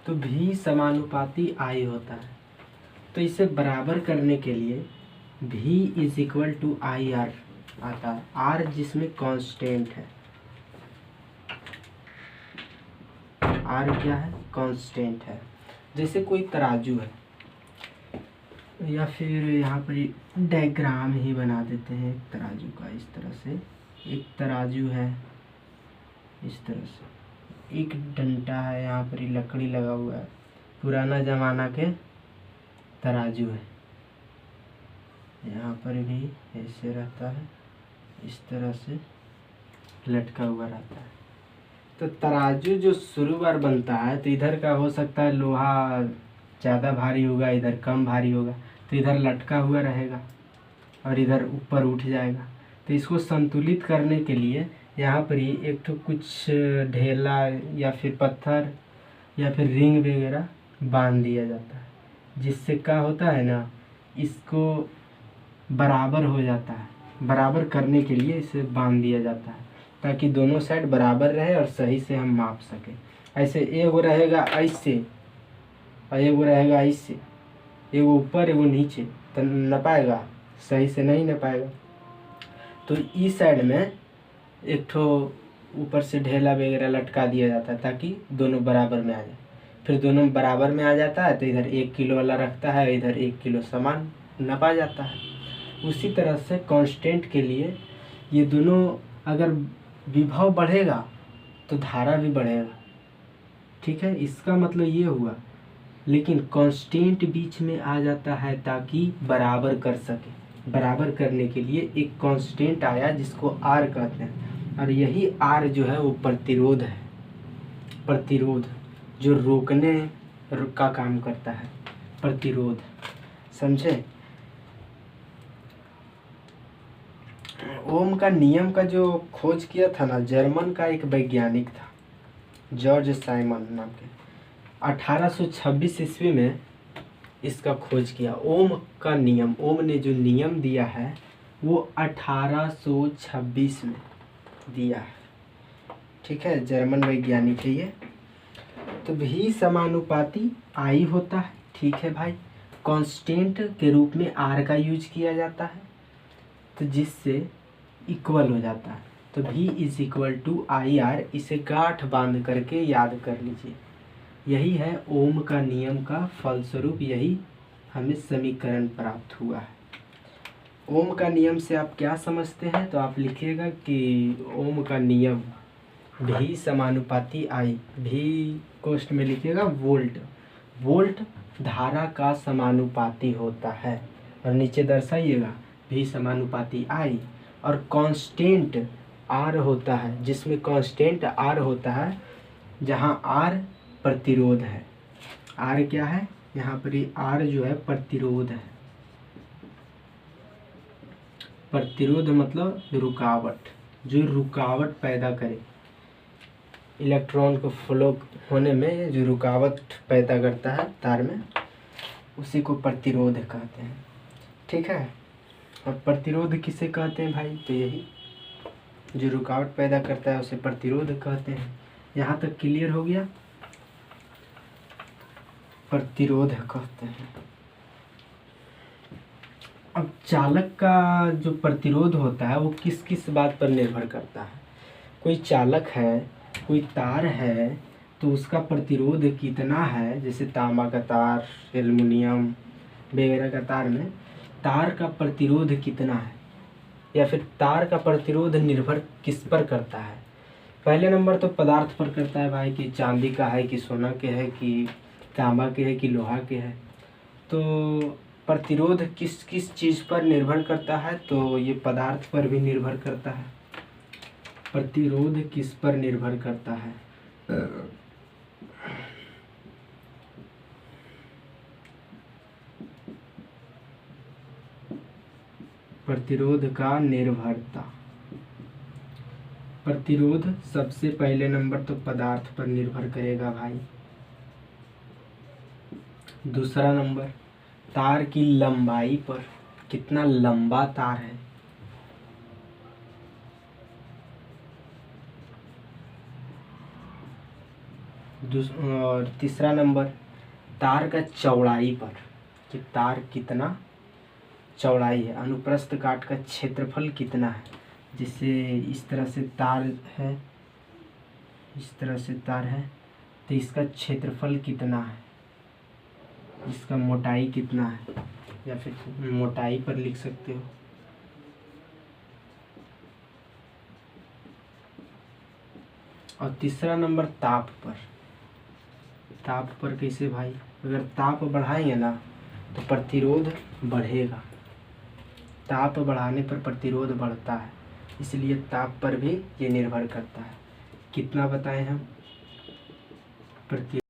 तो भी समानुपाती आई होता है। तो इसे बराबर करने के लिए भी is equal to I R आता है। आर जिसमें कांस्टेंट है, आर क्या है, कांस्टेंट है। जैसे कोई तराजू है, या फिर यहाँ पर डायग्राम ही बना देते हैं तराजू का। इस तरह से एक तराजू है, इस तरह से एक डंडा है, यहाँ पर लकड़ी लगा हुआ है, पुराना जमाना के तराजू है। यहाँ पर भी ऐसे रहता है, इस तरह से लटका हुआ रहता है। तो तराजू जो शुरू बार बनता है तो इधर का हो सकता है लोहा ज़्यादा भारी होगा, इधर कम भारी होगा, तो इधर लटका हुआ रहेगा और इधर ऊपर उठ जाएगा। तो इसको संतुलित करने के लिए यहाँ पर ही एक तो कुछ ढेला या फिर पत्थर या फिर रिंग वगैरह बांध दिया जाता है, जिससे क्या होता है ना, इसको बराबर हो जाता है। बराबर करने के लिए इसे बांध दिया जाता है ताकि दोनों साइड बराबर रहे और सही से हम माप सकें। ऐसे एगो रहेगा ऐसे और एगो रहेगा ऐसे, एगो ऊपर एगो नीचे, तो नपाएगा, सही से नहीं नपाएगा। तो इस साइड में एक ठो ऊपर से ढेला वगैरह लटका दिया जाता है ताकि दोनों बराबर में आ जाए। फिर दोनों बराबर में आ जाता है तो इधर 1 किलो वाला रखता है, इधर 1 किलो सामान नपा जाता है। उसी तरह से कांस्टेंट के लिए ये दोनों, अगर विभव बढ़ेगा तो धारा भी बढ़ेगा, ठीक है, इसका मतलब ये हुआ। लेकिन कांस्टेंट बीच में आ जाता है ताकि बराबर कर सके। बराबर करने के लिए एक कांस्टेंट आया जिसको आर कहते हैं, और यही आर जो है वो प्रतिरोध है। प्रतिरोध जो रोकने का काम करता है, प्रतिरोध, समझे। ओम का नियम का जो खोज किया था ना, जर्मन का एक वैज्ञानिक था, जॉर्ज साइमन नाम के। 1826 ईस्वी में इसका खोज किया। ओम का नियम, ओम ने जो नियम दिया है वो 1826 में दिया है, ठीक है, जर्मन वैज्ञानिक है ये। तो भी समानुपाती आई होता है, ठीक है भाई। कांस्टेंट के रूप में आर का यूज किया जाता है, तो जिससे इक्वल हो जाता है। तो V is equal to I R, इसे गांठ बांध करके याद कर लीजिए। यही है ओम का नियम का फलस्वरूप, यही हमें समीकरण प्राप्त हुआ है। ओम का नियम से आप क्या समझते हैं, तो आप लिखिएगा कि ओम का नियम भी समानुपाती आई, भी कोष्ठ में लिखिएगा वोल्ट, वोल्ट धारा का समानुपाती होता है, और नीचे दर्शाइएगा भी समानुपाती आई। और कांस्टेंट आर होता है, जिसमें कांस्टेंट आर होता है, जहां आर प्रतिरोध है। आर क्या है, यहाँ पर ये आर जो है प्रतिरोध है। प्रतिरोध मतलब रुकावट, जो रुकावट पैदा करे, इलेक्ट्रॉन को फ्लो होने में जो रुकावट पैदा करता है तार में, उसी को प्रतिरोध कहते हैं, ठीक है। और प्रतिरोध किसे कहते हैं भाई, तो यही जो रुकावट पैदा करता है उसे प्रतिरोध कहते हैं। यहाँ तक क्लियर हो गया, प्रतिरोध कहते हैं। अब चालक का जो प्रतिरोध होता है वो किस किस बात पर निर्भर करता है। कोई चालक है, कोई तार है, तो उसका प्रतिरोध कितना है, जैसे तांबा का तार, एल्युमिनियम वगैरह का तार में तार का प्रतिरोध कितना है, या फिर तार का प्रतिरोध निर्भर किस पर करता है। पहले नंबर तो पदार्थ पर करता है भाई, कि चांदी का है कि सोना के है कि तांबा के है कि लोहा के है। तो प्रतिरोध किस किस चीज़ पर निर्भर करता है, तो ये पदार्थ पर भी निर्भर करता है। प्रतिरोध किस पर निर्भर करता है, प्रतिरोध का निर्भरता। प्रतिरोध सबसे पहले नंबर तो पदार्थ पर निर्भर करेगा भाई। दूसरा नंबर तार की लंबाई पर, कितना लंबा तार है। और तीसरा नंबर तार का चौड़ाई पर, कि तार कितना चौड़ाई है। अनुप्रस्थ काट का क्षेत्रफल कितना है। जिससे इस तरह से तार है, इस तरह से तार है, तो इसका क्षेत्रफल कितना है, इसका मोटाई कितना है, या फिर मोटाई पर लिख सकते हो। और तीसरा नंबर ताप पर। ताप पर कैसे भाई, अगर ताप बढ़ाएंगे ना तो प्रतिरोध बढ़ेगा। ताप बढ़ाने पर प्रतिरोध बढ़ता है, इसलिए ताप पर भी ये निर्भर करता है। कितना बताएं हम, प्रति